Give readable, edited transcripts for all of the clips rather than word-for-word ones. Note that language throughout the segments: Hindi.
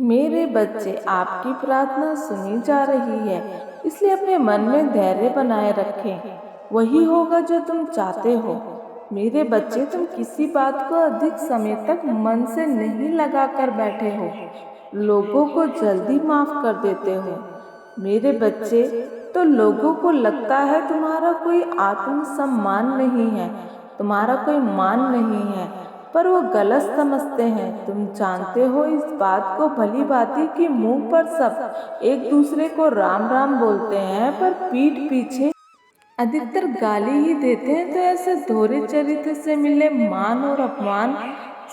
मेरे बच्चे, आपकी प्रार्थना सुनी जा रही है, इसलिए अपने मन में धैर्य बनाए रखें। वही होगा जो तुम चाहते हो। मेरे बच्चे, तुम किसी बात को अधिक समय तक मन से नहीं लगा कर बैठे हो, लोगों को जल्दी माफ कर देते हो। मेरे बच्चे, तो लोगों को लगता है तुम्हारा कोई आत्मसम्मान नहीं है, तुम्हारा कोई मान नहीं है, पर वो गलत समझते हैं। तुम जानते हो इस बात को भली भांति कि मुंह पर सब एक दूसरे को राम राम बोलते हैं, पर पीठ पीछे अधिकतर गाली ही देते हैं। तो ऐसे दोहरे चरित्र से मिले मान और अपमान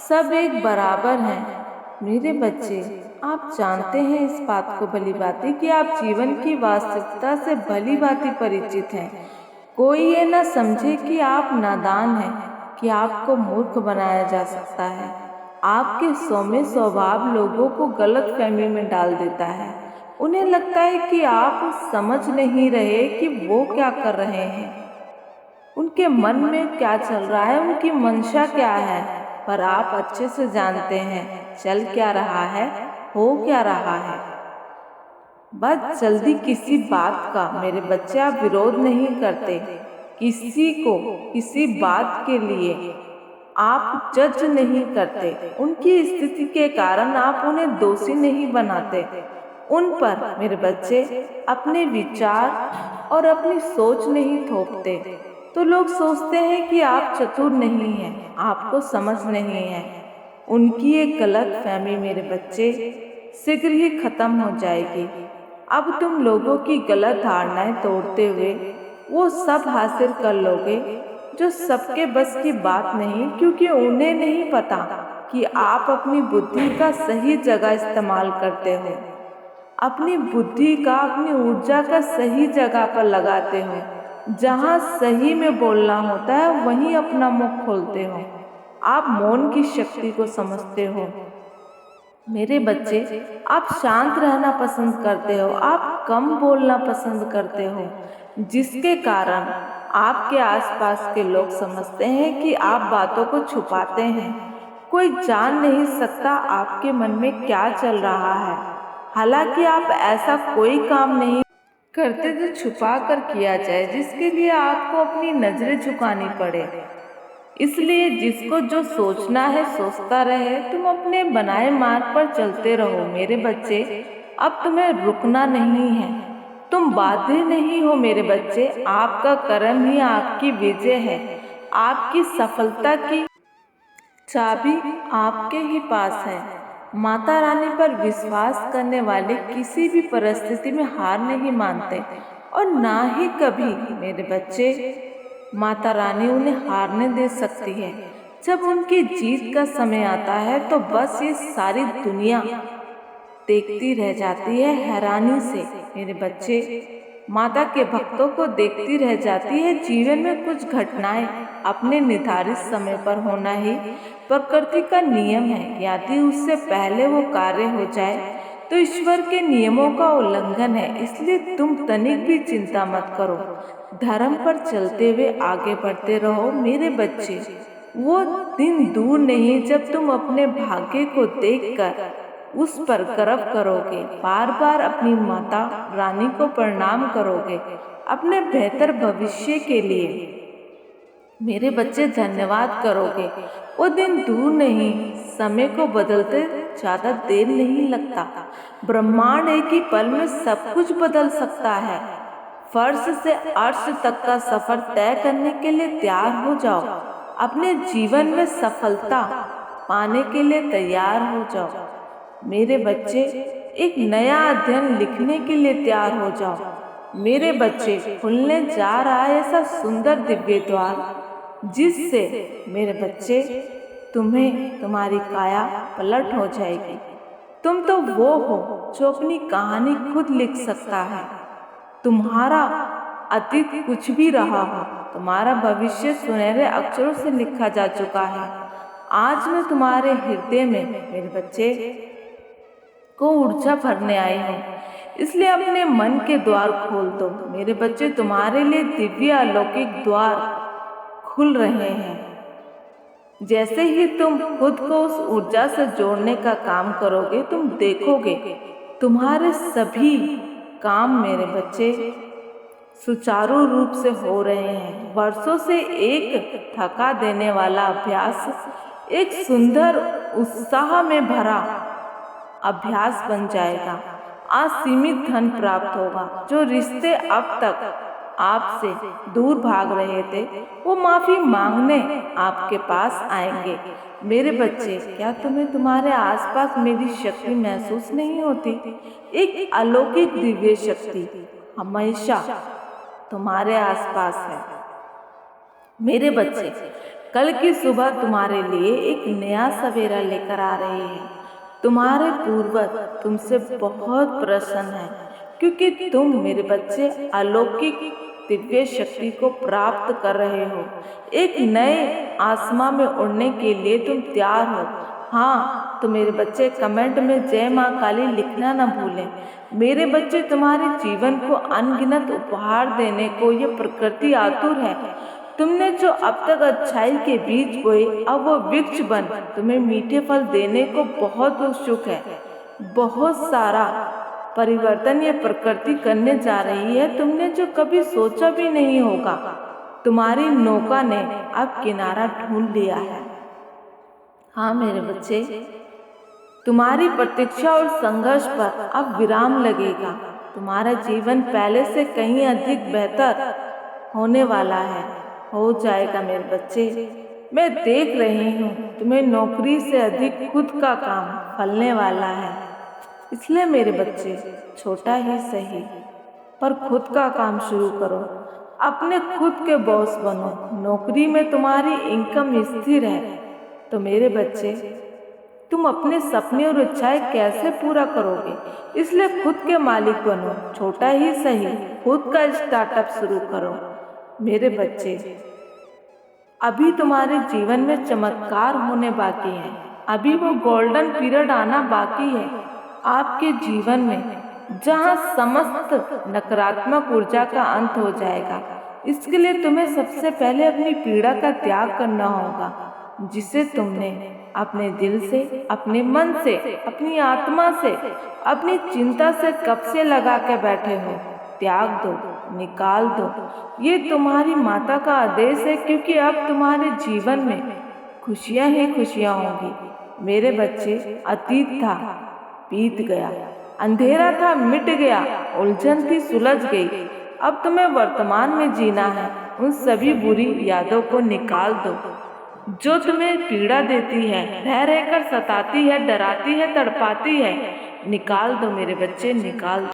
सब एक बराबर हैं। मेरे बच्चे, आप जानते हैं इस बात को भली भांति कि आप जीवन की वास्तविकता से भली भांति परिचित हैं। कोई ये न समझे कि आप नादान हैं, कि आपको मूर्ख बनाया जा सकता है। आपके सौम्य स्वभाव लोगों को गलत फहमी में डाल देता है। उन्हें लगता है कि आप समझ नहीं रहे कि वो क्या कर रहे हैं, उनके मन में क्या चल रहा है, उनकी मंशा क्या है। पर आप अच्छे से जानते हैं चल क्या रहा है, हो क्या रहा है। बस जल्दी किसी बात का मेरे बच्चे आप विरोध नहीं करते। किसी को किसी बात के लिए आप जज नहीं करते। उनकी स्थिति के कारण आप उन्हें दोषी नहीं बनाते। उन पर मेरे बच्चे अपने विचार और अपनी सोच नहीं थोपते। तो लोग सोचते हैं कि आप चतुर नहीं हैं, आपको समझ नहीं है। उनकी एक गलत फहमी मेरे बच्चे शीघ्र ही खत्म हो जाएगी। अब तुम लोगों की गलत धारणाएं तोड़ते हुए वो सब हासिल कर लोगे जो सबके बस की बात नहीं, क्योंकि उन्हें नहीं पता कि आप अपनी बुद्धि का सही जगह इस्तेमाल करते हो। अपनी बुद्धि का, अपनी ऊर्जा का सही जगह पर लगाते हो। जहाँ सही में बोलना होता है वहीं अपना मुख खोलते हो। आप मौन की शक्ति को समझते हो। मेरे बच्चे, आप शांत रहना पसंद करते हो, आप कम बोलना पसंद करते हो, जिसके कारण आपके आसपास के लोग समझते हैं कि आप बातों को छुपाते हैं। कोई जान नहीं सकता आपके मन में क्या चल रहा है। हालांकि आप ऐसा कोई काम नहीं करते जो छुपा कर किया जाए, जिसके लिए आपको अपनी नजरें झुकानी पड़े। इसलिए जिसको जो सोचना है सोचता रहे। तुम अपने बनाए मार्ग पर चलते रहो। मेरे बच्चे, अब तुम्हें रुकना नहीं है। तुम बाध्य नहीं हो मेरे बच्चे। आपका कर्म ही आपकी विजय है। आपकी सफलता की चाबी आपके ही पास है। माता रानी पर विश्वास करने वाले किसी भी परिस्थिति में हार नहीं मानते, और ना ही कभी मेरे बच्चे माता रानी उन्हें हारने दे सकती है। जब उनकी जीत का समय आता है तो बस ये सारी दुनिया देखती रह जाती है हैरानी से। मेरे बच्चे, माता के भक्तों को देखती रह जाती है। जीवन में कुछ घटनाएं अपने निर्धारित समय पर होना ही प्रकृति का नियम है। यदि उससे पहले वो कार्य हो जाए तो ईश्वर के नियमों का उल्लंघन है। इसलिए तुम तनिक भी चिंता मत करो। धर्म पर चलते हुए आगे बढ़ते रहो मेरे बच्चे। वो दिन दूर नहीं जब तुम अपने भाग्य को देखकर उस पर गर्व करोगे, बार बार अपनी माता रानी को प्रणाम करोगे अपने बेहतर भविष्य के लिए। मेरे बच्चे, धन्यवाद करोगे। वो दिन दूर नहीं, समय को बदलते ज्यादा देर नहीं लगता। ब्रह्मांड एक ही पल में सब कुछ बदल सकता है। फर्श से अर्श तक का सफर तय करने के लिए तैयार हो जाओ। अपने जीवन में सफलता पाने के लिए तैयार हो जाओ। मेरे बच्चे, एक नया अध्ययन लिखने के लिए तैयार हो जाओ। मेरे बच्चे, खुलने जा रहा है ऐसा सुंदर दिव्य द्वार, जिससे मेरे बच्चे तुम्हें तुम्हारी काया पलट हो जाएगी। तुम तो वो हो जो अपनी कहानी खुद लिख सकता है। तुम्हारा अतीत कुछ भी रहा हो, तुम्हारा भविष्य सुनहरे अक्षरों से लिखा जा चुका है। आज मैं तुम्हारे हृदय में मेरे बच्चे को ऊर्जा भरने आई हूँ, इसलिए अपने मन के द्वार खोल दो। मेरे बच्चे, तुम्हारे लिए दिव्य अलौकिक द्वार खुल रहे हैं। जैसे ही तुम खुद को उस ऊर्जा से जोड़ने का काम करोगे, तुम देखोगे तुम्हारे सभी काम मेरे बच्चे सुचारू रूप से हो रहे हैं। वर्षों से एक थका देने वाला अभ्यास एक सुंदर उत्साह में भरा अभ्यास बन जाएगा। असीमित धन प्राप्त होगा। जो रिश्ते अब तक आपसे दूर भाग रहे थे, वो माफी मांगने आपके पास आएंगे। मेरे बच्चे, क्या तुम्हें तुम्हारे आसपास मेरी शक्ति महसूस नहीं होती? एक अलौकिक दिव्य शक्ति हमेशा तुम्हारे आसपास है। मेरे बच्चे, कल की सुबह तुम्हारे लिए एक नया सवेरा लेकर आ रही है। तुम्हारे पूर्वज तुमसे बहुत प्रसन्न हैं, क्योंकि तुम मेरे बच्चे अलौकिक दिव्य शक्ति को प्राप्त कर रहे हो। एक नए आसमां में उड़ने के लिए तुम तैयार हो। हाँ, तो मेरे बच्चे कमेंट में जय माँ काली लिखना ना भूलें। मेरे बच्चे, तुम्हारे जीवन को अनगिनत उपहार देने को ये प्रकृति आतुर है। तुमने जो अब तक अच्छाई के बीज बोए, अब वो वृक्ष बन तुम्हें मीठे फल देने को बहुत उत्सुक है। बहुत सारा परिवर्तन ये प्रकृति करने जा रही है, तुमने जो कभी सोचा भी नहीं होगा। तुम्हारी नौका ने अब किनारा ढूंढ लिया है। हाँ मेरे बच्चे, तुम्हारी प्रतीक्षा और संघर्ष पर अब विराम लगेगा। तुम्हारा जीवन पहले से कहीं अधिक बेहतर होने वाला है, हो जाएगा मेरे बच्चे। मैं देख रही हूँ तुम्हें नौकरी से अधिक खुद का काम फलने वाला है। इसलिए मेरे बच्चे, छोटा ही सही पर खुद का काम शुरू करो। अपने खुद के बॉस बनो। नौकरी में तुम्हारी इनकम स्थिर है, तो मेरे बच्चे तुम अपने सपने और इच्छाएं कैसे पूरा करोगे? इसलिए खुद के मालिक बनो। छोटा ही सही खुद का स्टार्टअप शुरू करो। मेरे बच्चे, अभी तुम्हारे जीवन में चमत्कार होने बाकी है। अभी वो गोल्डन पीरियड आना बाकी है आपके जीवन में, जहाँ समस्त नकारात्मक ऊर्जा का अंत हो जाएगा। इसके लिए तुम्हें सबसे पहले अपनी पीड़ा का त्याग करना होगा, जिसे तुमने अपने दिल से, अपने मन से, अपनी आत्मा से, अपनी चिंता से कब से लगा के बैठे हो। त्याग दो, निकाल दो। ये तुम्हारी माता का आदेश है, क्योंकि अब तुम्हारे जीवन में खुशियां ही खुशियां होंगी। मेरे बच्चे, अतीत था बीत गया, अंधेरा था मिट गया, उलझन थी सुलझ गई। अब तुम्हें वर्तमान में जीना है। उन सभी बुरी यादों को निकाल दो जो तुम्हें पीड़ा देती है, रह रहकर सताती है, डराती है, तड़पाती है। निकाल दो मेरे बच्चे, निकाल दो।